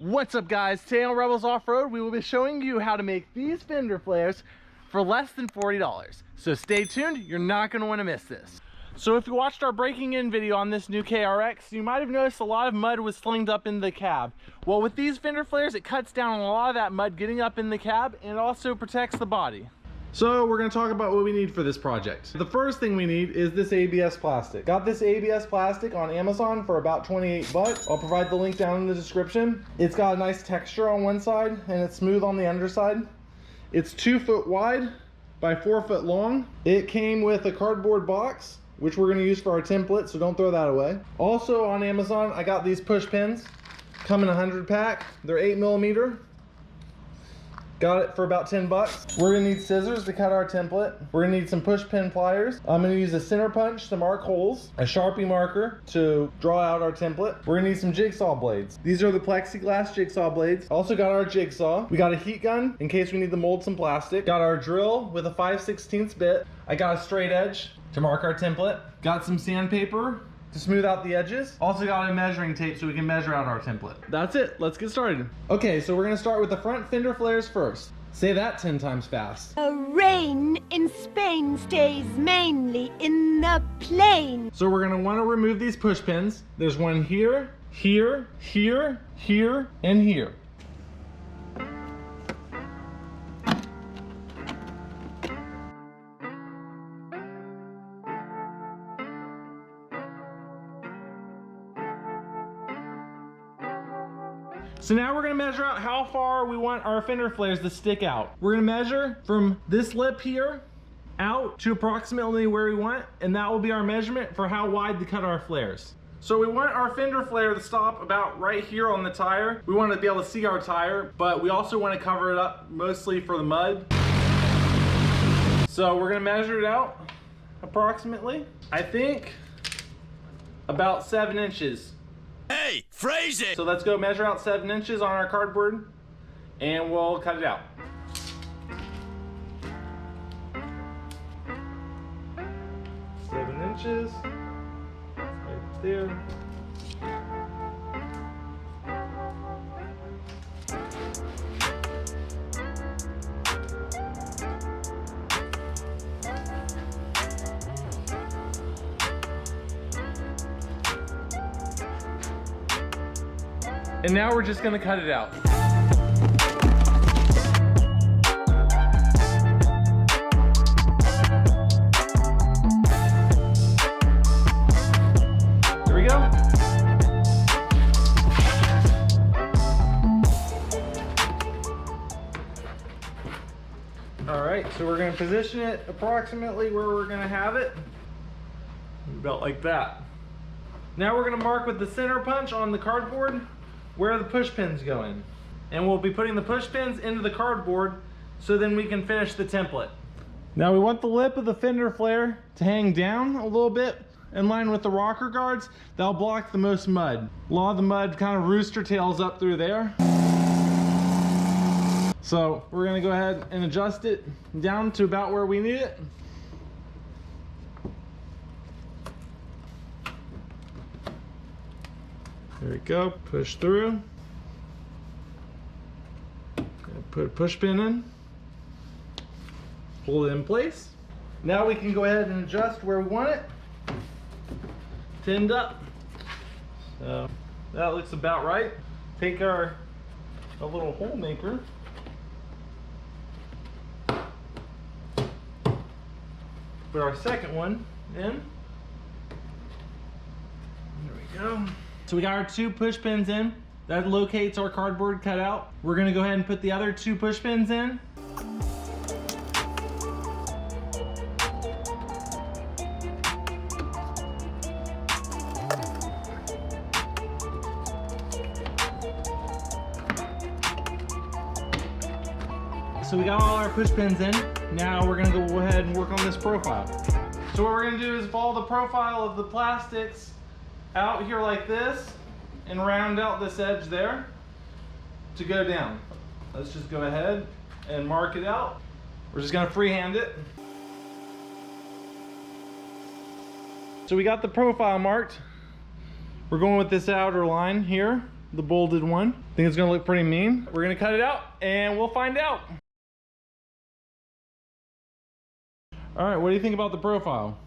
What's up guys, today on Rebels Off-Road we will be showing you how to make these fender flares for less than $40. So stay tuned, you're not going to want to miss this. So if you watched our breaking in video on this new KRX, you might have noticed a lot of mud was slinged up in the cab. Well, with these fender flares it cuts down on a lot of that mud getting up in the cab, and it also protects the body. So we're going to talk about what we need for this project. The first thing we need is this ABS plastic. Got this ABS plastic on Amazon for about 28 bucks. I'll provide the link down in the description. It's got a nice texture on one side and it's smooth on the underside. It's 2 foot wide by 4 foot long. It came with a cardboard box, which we're going to use for our template, so don't throw that away. Also on Amazon, I got these push pins. Come in a 100 pack. They're 8mm. Got it for about 10 bucks. We're gonna need scissors to cut our template. We're gonna need some push pin pliers. I'm gonna use a center punch to mark holes, a Sharpie marker to draw out our template. We're gonna need some jigsaw blades. These are the plexiglass jigsaw blades. Also got our jigsaw. We got a heat gun in case we need to mold some plastic. Got our drill with a 5/16 bit. I got a straight edge to mark our template. Got some sandpaper to smooth out the edges. Also got a measuring tape so we can measure out our template. That's it, let's get started. Okay, so we're gonna start with the front fender flares first. Say that 10 times fast. The rain in Spain stays mainly in the plain. So we're gonna wanna remove these push pins. There's one here, here, here, here, and here. So now we're gonna measure out how far we want our fender flares to stick out. We're gonna measure from this lip here out to approximately where we want, and that will be our measurement for how wide to cut our flares. So we want our fender flare to stop about right here on the tire. We want to be able to see our tire, but we also want to cover it up mostly for the mud. So we're gonna measure it out approximately, I think about 7 inches. Hey, phrase it! So let's go measure out 7 inches on our cardboard and we'll cut it out. Seven inches, right there. And now we're just gonna cut it out. There we go. All right, so we're gonna position it approximately where we're gonna have it. About like that. Now we're gonna mark with the center punch on the cardboard where the push pins go in. And we'll be putting the push pins into the cardboard so then we can finish the template. Now we want the lip of the fender flare to hang down a little bit in line with the rocker guards. That'll block the most mud. A lot of the mud kind of rooster tails up through there. So we're gonna go ahead and adjust it down to about where we need it. There we go, push through. Put a push pin in. Hold it in place. Now we can go ahead and adjust where we want it. Tinned up. So that looks about right. Take our little hole maker. Put our second one in. There we go. So we got our 2 push pins in. That locates our cardboard cutout. We're gonna go ahead and put the other 2 push pins in. So we got all our push pins in. Now we're gonna go ahead and work on this profile. So what we're gonna do is follow the profile of the plastics out here like this and round out this edge there to go down. Let's just go ahead and mark it out. We're just gonna freehand it. So we got the profile marked. We're going with this outer line here. the bolted one. Think it's gonna look pretty mean. We're gonna cut it out and we'll find out. All right, what do you think about the profile?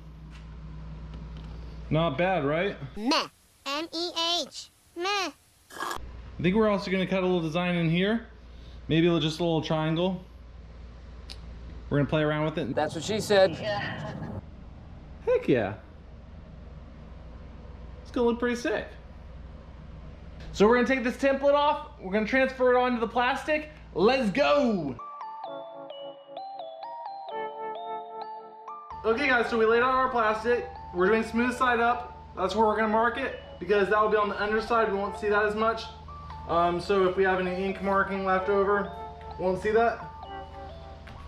Not bad, right? Meh. M-E-H. Meh. I think we're also gonna cut a little design in here. Maybe just a little triangle. We're gonna play around with it. That's what she said. Heck yeah. It's gonna look pretty sick. So we're gonna take this template off. We're gonna transfer it onto the plastic. Let's go. Okay guys, so we laid out our plastic. We're doing smooth side up. That's where we're gonna mark it because that will be on the underside. We won't see that as much. So if we have any ink marking left over, we won't see that.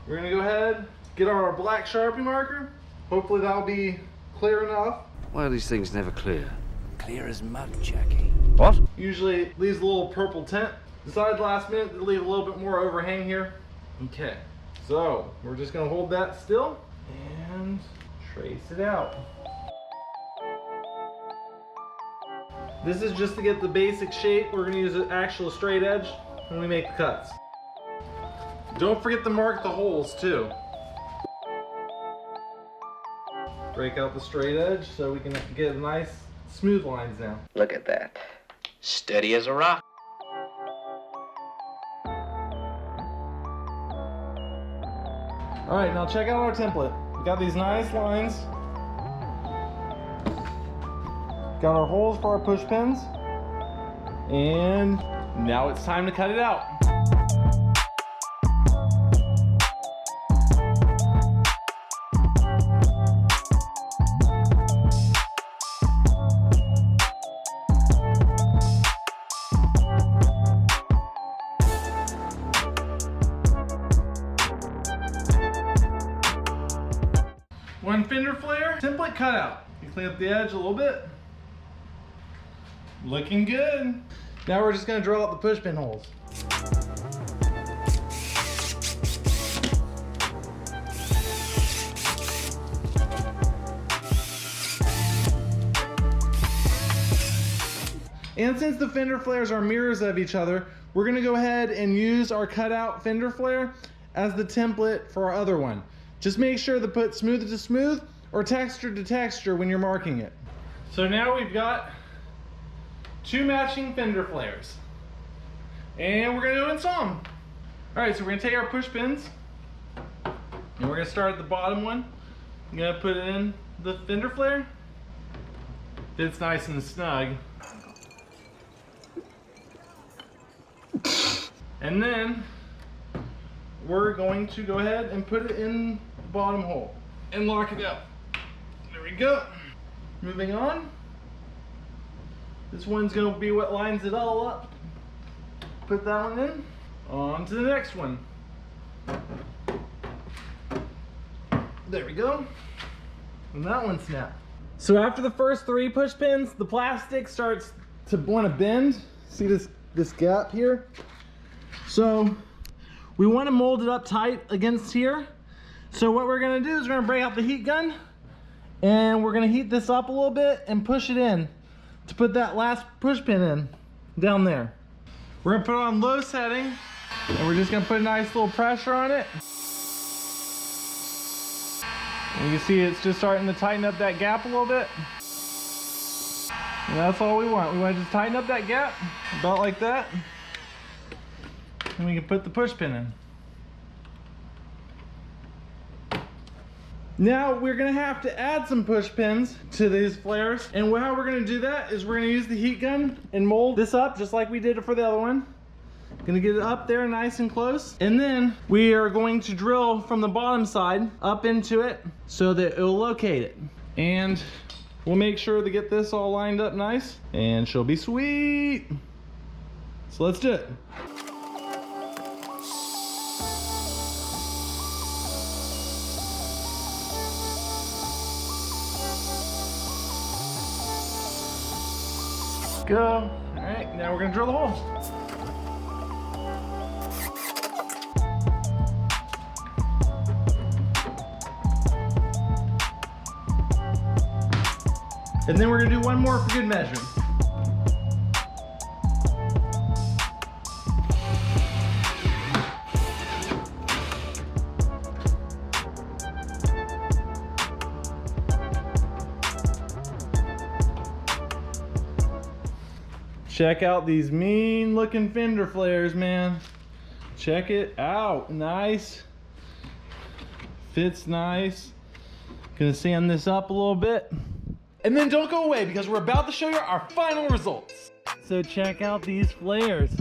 We're gonna go ahead, get our black Sharpie marker. Hopefully that'll be clear enough. Why are these things never clear? Clear as mud, Jackie. What? Usually it leaves a little purple tint. Decided last minute to leave a little bit more overhang here. Okay, so we're just gonna hold that still and trace it out. This is just to get the basic shape. We're gonna use an actual straight edge when we make the cuts. Don't forget to mark the holes too. Break out the straight edge so we can get nice smooth lines now. Look at that. Steady as a rock. All right, now check out our template. We got these nice lines. Got our holes for our push pins. And now it's time to cut it out. One fender flare, template cutout. You clean up the edge a little bit. Looking good. Now we're just gonna drill out the push pin holes. And since the fender flares are mirrors of each other, we're gonna go ahead and use our cutout fender flare as the template for our other one. Just make sure to put smooth to smooth or texture to texture when you're marking it. So now we've got two matching fender flares. And we're gonna go install them. All right, so we're gonna take our push pins and we're gonna start at the bottom one. I'm gonna put in the fender flare. It's nice and snug. And then we're going to go ahead and put it in the bottom hole and lock it up. There we go. Moving on. This one's going to be what lines it all up. Put that one in. On to the next one. There we go. And that one snapped. So after the first three push pins, the plastic starts to want to bend. See this gap here? So we want to mold it up tight against here. So what we're going to do is we're going to break out the heat gun and we're going to heat this up a little bit and push it in to put that last push pin in down there. We're going to put it on low setting and we're just going to put a nice little pressure on it. And you can see it's just starting to tighten up that gap a little bit. And that's all we want. We want to just tighten up that gap about like that. And we can put the push pin in. Now we're gonna have to add some push pins to these flares. And how we're gonna do that is we're gonna use the heat gun and mold this up just like we did it for the other one. Gonna get it up there nice and close. And then we are going to drill from the bottom side up into it so that it'll locate it. And we'll make sure to get this all lined up nice and she'll be sweet. So let's do it. Go. All right, now we're gonna drill the hole. And then we're gonna do one more for good measure. Check out these mean looking fender flares, man. Check it out. Nice. Fits nice. Gonna sand this up a little bit. And then don't go away because we're about to show you our final results. So check out these flares.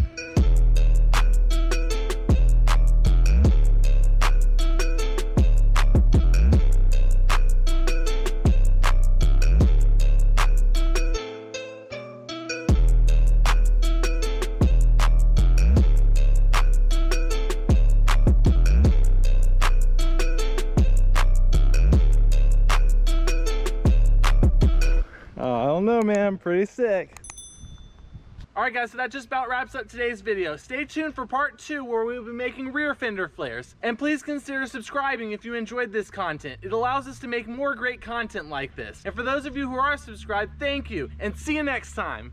I don't know, man, pretty sick. All right, guys, so that just about wraps up today's video. Stay tuned for part 2 where we will be making rear fender flares. And please consider subscribing if you enjoyed this content. It allows us to make more great content like this. And for those of you who are subscribed, thank you, and see you next time.